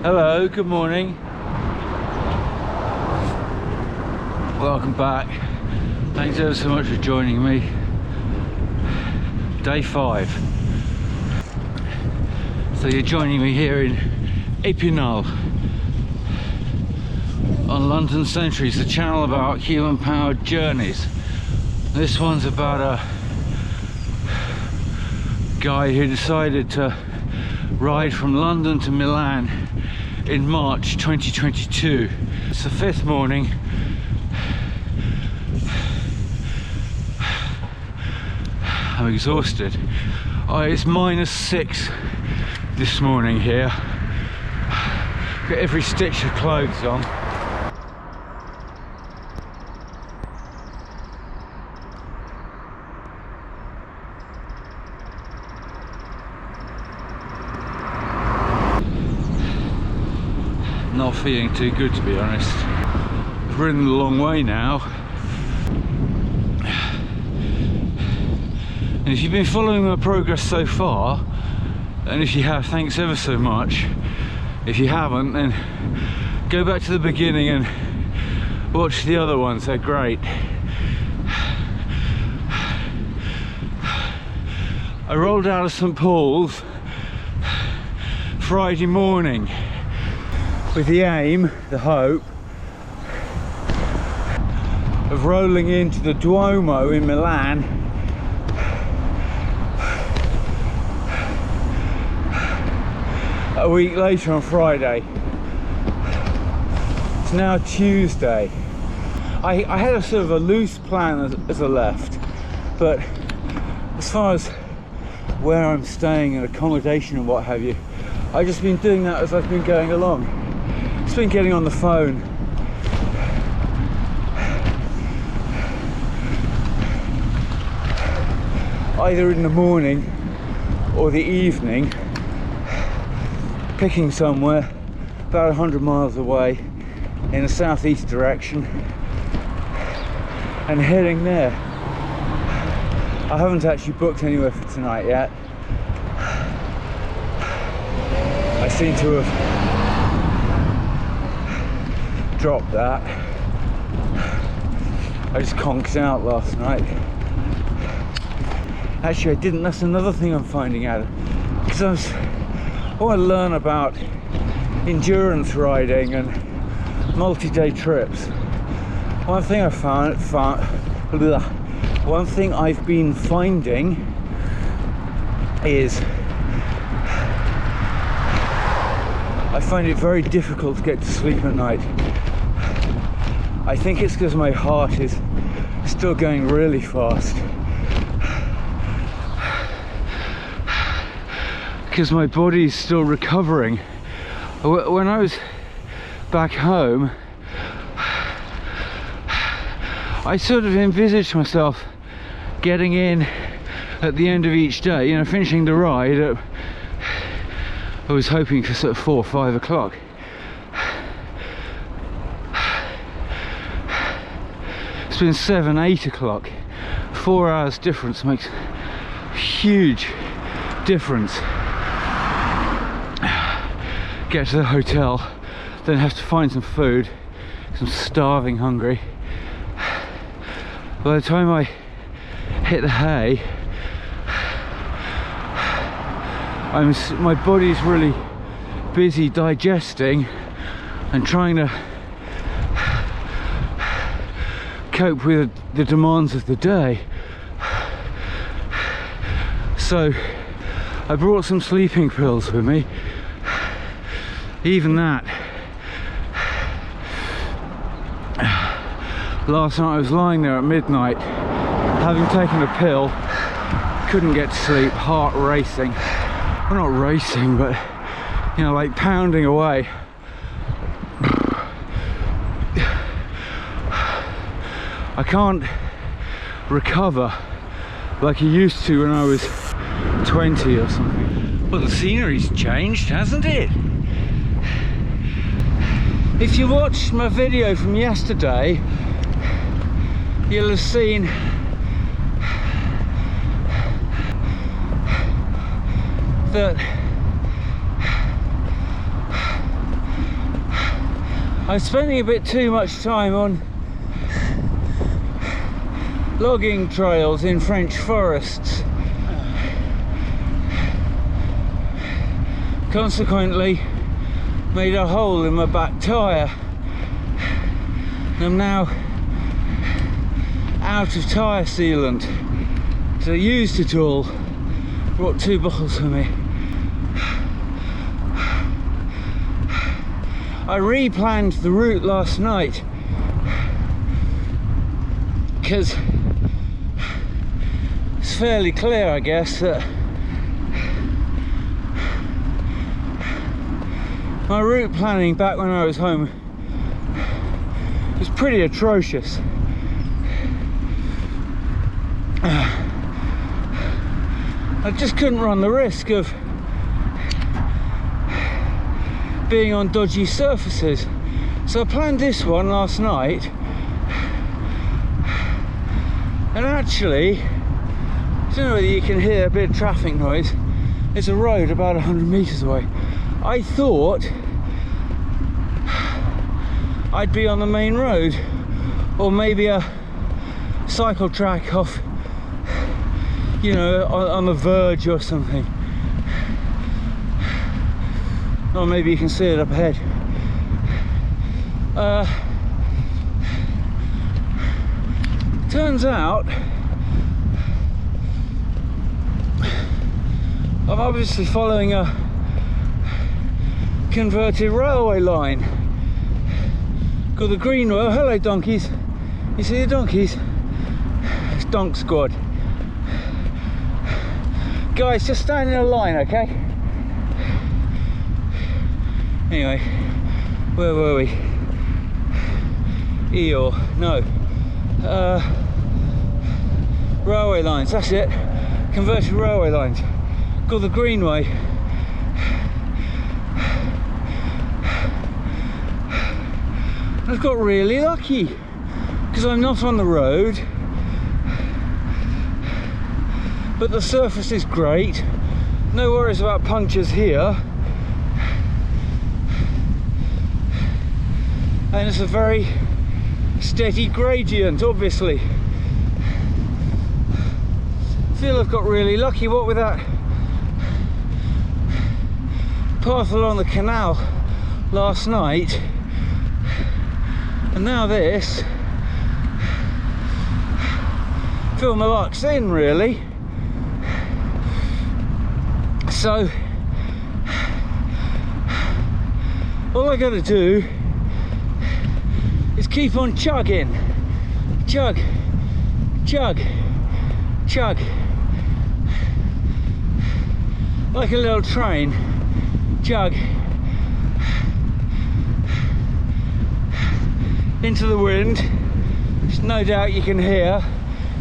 Hello, good morning. Welcome back. Thanks ever so much for joining me. Day 5. So you're joining me here in Épinal on London Centuries, the channel about human-powered journeys. This one's about a guy who decided to ride from London to Milan in March 2022. It's the 5th morning. I'm exhausted. It's -6 this morning here. Got every stitch of clothes on. Not feeling too good, to be honest. I've ridden a long way now. And if you've been following my progress so far, and if you have, thanks ever so much. If you haven't, then go back to the beginning and watch the other ones, they're great. I rolled out of St. Paul's Friday morning with the aim, the hope, of rolling into the Duomo in Milan a week later on Friday. It's now Tuesday. I had a sort of a loose plan as I left, but as far as where I'm staying and accommodation and what have you, I've just been doing that as I've been going along. It's been getting on the phone, either in the morning or the evening, picking somewhere about 100 miles away in a southeast direction and heading there. I haven't actually booked anywhere for tonight yet. I seem to have dropped that. I just conked out last night. Actually, I didn't. That's another thing I'm finding out, because I want to learn about endurance riding and multi-day trips. One thing I one thing I've been finding is I find it very difficult to get to sleep at night. I think it's because my heart is still going really fast, because my body's still recovering. When I was back home, I sort of envisaged myself getting in at the end of each day, you know, finishing the ride at, I was hoping for sort of 4 or 5 o'clock. It's been 7, 8 o'clock. 4 hours difference makes a huge difference. Get to the hotel, then have to find some food, because I'm starving hungry. By the time I hit the hay, my body's really busy digesting and trying to cope with the demands of the day. So I brought some sleeping pills with me. Even that, last night I was lying there at midnight, having taken a pill, couldn't get to sleep, heart racing. Well, not racing, but, you know, like pounding away. I can't recover like I used to when I was 20 or something. Well, the scenery's changed, hasn't it? If you watched my video from yesterday, you'll have seen that I'm spending a bit too much time on logging trails in French forests. Consequently, made a hole in my back tyre. I'm now out of tyre sealant, so I used it all. Brought 2 bottles with me. I replanned the route last night because it's fairly clear, I guess, that my route planning back when I was home was pretty atrocious. I just couldn't run the risk of being on dodgy surfaces, so I planned this one last night, and actually, I don't know whether you can hear a bit of traffic noise. There's a road about 100 meters away. I thought I'd be on the main road, or maybe a cycle track off, you know, on the verge or something. Or maybe you can see it up ahead. Turns out I'm obviously following a converted railway line called the Green Road. Hello donkeys, you see the donkeys? It's Donk Squad. Guys, just stand in a line, okay? Anyway, where were we? Eeyore, no. Railway lines, that's it. Converted railway lines. Called the Greenway. I've got really lucky because I'm not on the road, but the surface is great. No worries about punctures here. And it's a very steady gradient, obviously. I feel I've got really lucky, what with that path along the canal last night, and now this. Feel my luck's in, really. So all I gotta do is keep on chugging. Chug, chug, chug. Like a little train. Chug. Into the wind, which no doubt you can hear.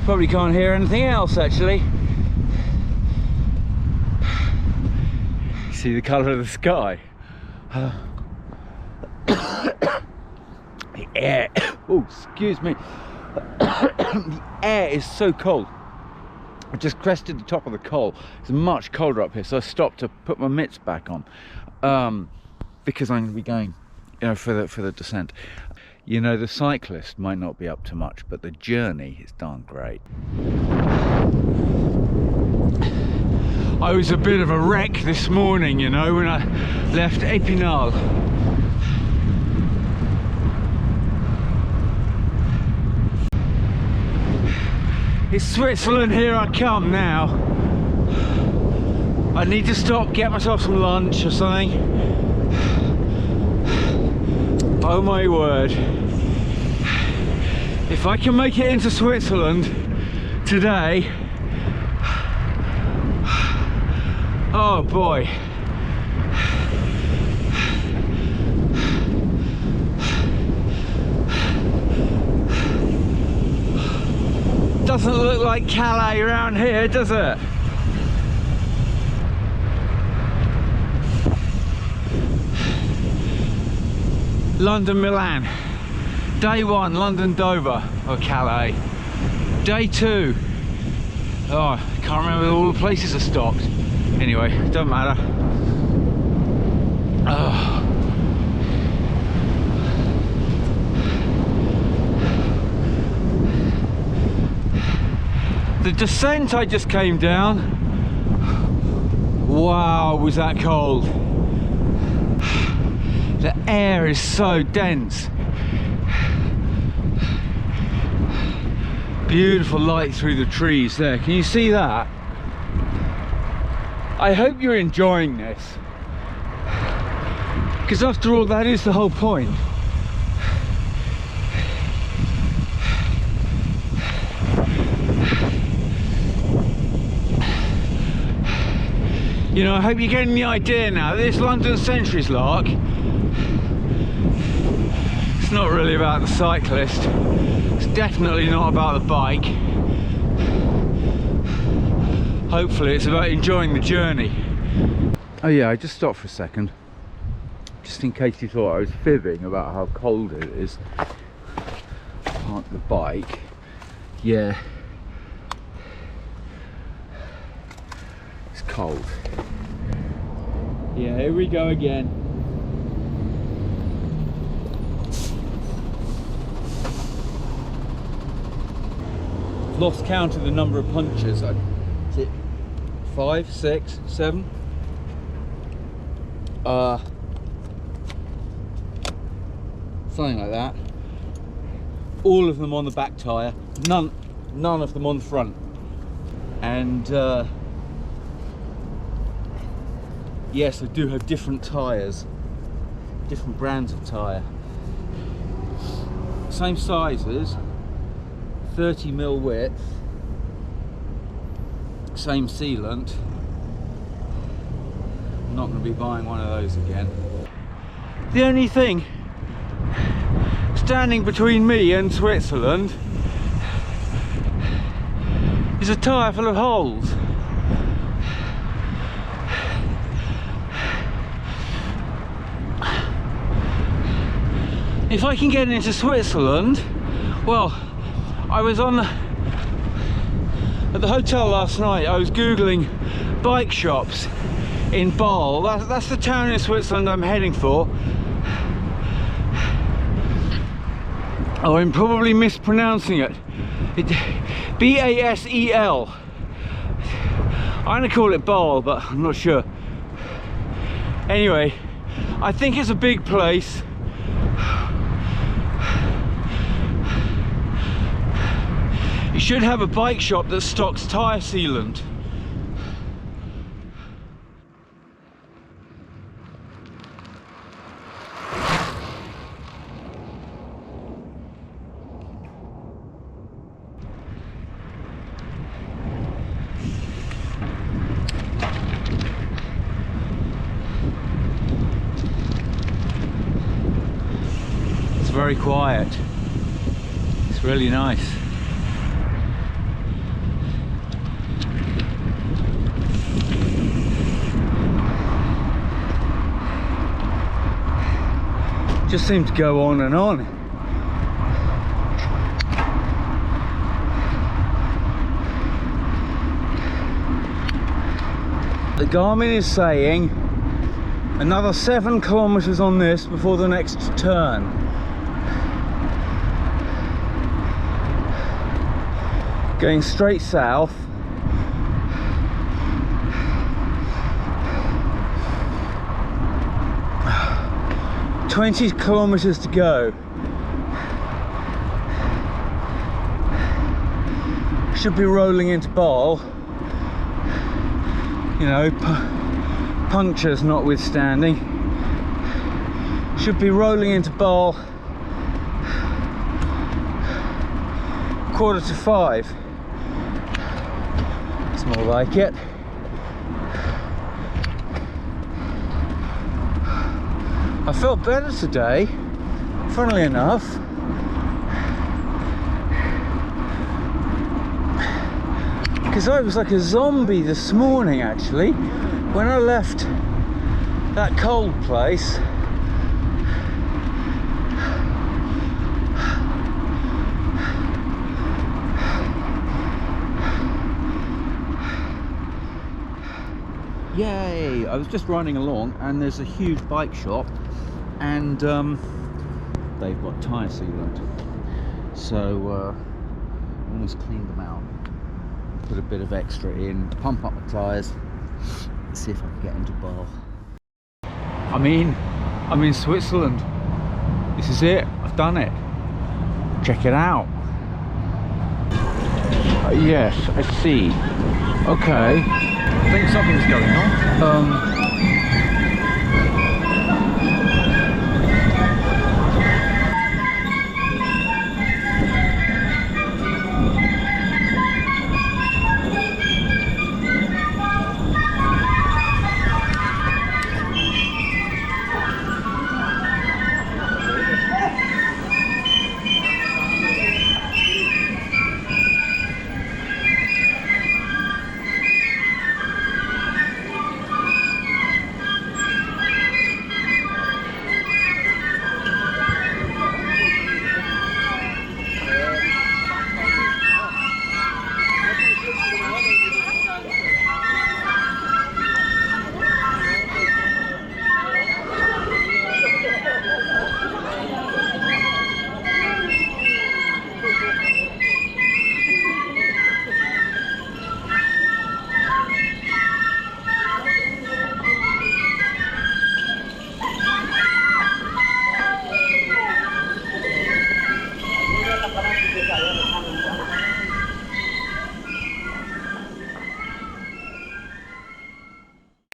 Probably can't hear anything else, actually. You see the colour of the sky? The air, oh excuse me, the air is so cold. I just crested the top of the col. It's much colder up here, so I stopped to put my mitts back on, because I'm going to be going, you know, for the descent. You know, the cyclist might not be up to much, but the journey is darn great. I was a bit of a wreck this morning, you know, when I left Épinal. It's Switzerland, here I come now. I need to stop, get myself some lunch or something. Oh my word. If I can make it into Switzerland today, oh boy. Doesn't look like Calais around here, does it? London, Milan. Day 1, London, Dover, or Calais. Day 2. Oh, I can't remember all the places I stopped. Anyway, it doesn't matter. Oh. The descent I just came down, wow, was that cold. The air is so dense. Beautiful light through the trees there. Can you see that? I hope you're enjoying this, because after all, that is the whole point. You know, I hope you're getting the idea now. This London Centuries lark, it's not really about the cyclist. It's definitely not about the bike. Hopefully it's about enjoying the journey. Oh yeah, I just stopped for a second, just in case you thought I was fibbing about how cold it is. Park the bike. Yeah, it's cold. Yeah, here we go again. I've lost count of the number of punches. Is it 5, 6, 7? Something like that. All of them on the back tyre, none of them on the front. And yes, I do have different tyres, different brands of tyre. Same sizes, 30mm width, same sealant. I'm not going to be buying one of those again. The only thing standing between me and Switzerland is a tyre full of holes. If I can get into Switzerland, well, I was at the hotel last night. I was googling bike shops in Basel. That's the town in Switzerland I'm heading for. Oh, I'm probably mispronouncing it. B-A-S-E-L. I'm gonna call it Basel, but I'm not sure. Anyway, I think it's a big place. You should have a bike shop that stocks tyre sealant. It's very quiet. It's really nice. Just seemed to go on and on. The Garmin is saying another 7 kilometers on this before the next turn. Going straight south. $20 kilometers to go. Should be rolling into Basel. You know, punctures notwithstanding. Should be rolling into Basel 4:45. It's more like it. I felt better today, funnily enough. Because I was like a zombie this morning, actually. When I left that cold place, yay! I was just running along and there's a huge bike shop and they've got tyre sealant, so I almost cleaned them out. put a bit of extra in, pump up the tyres, see if I can get into Bar. I'm in Switzerland. This is it. I've done it. Check it out. Yes, I see. Okay. I think something's going on.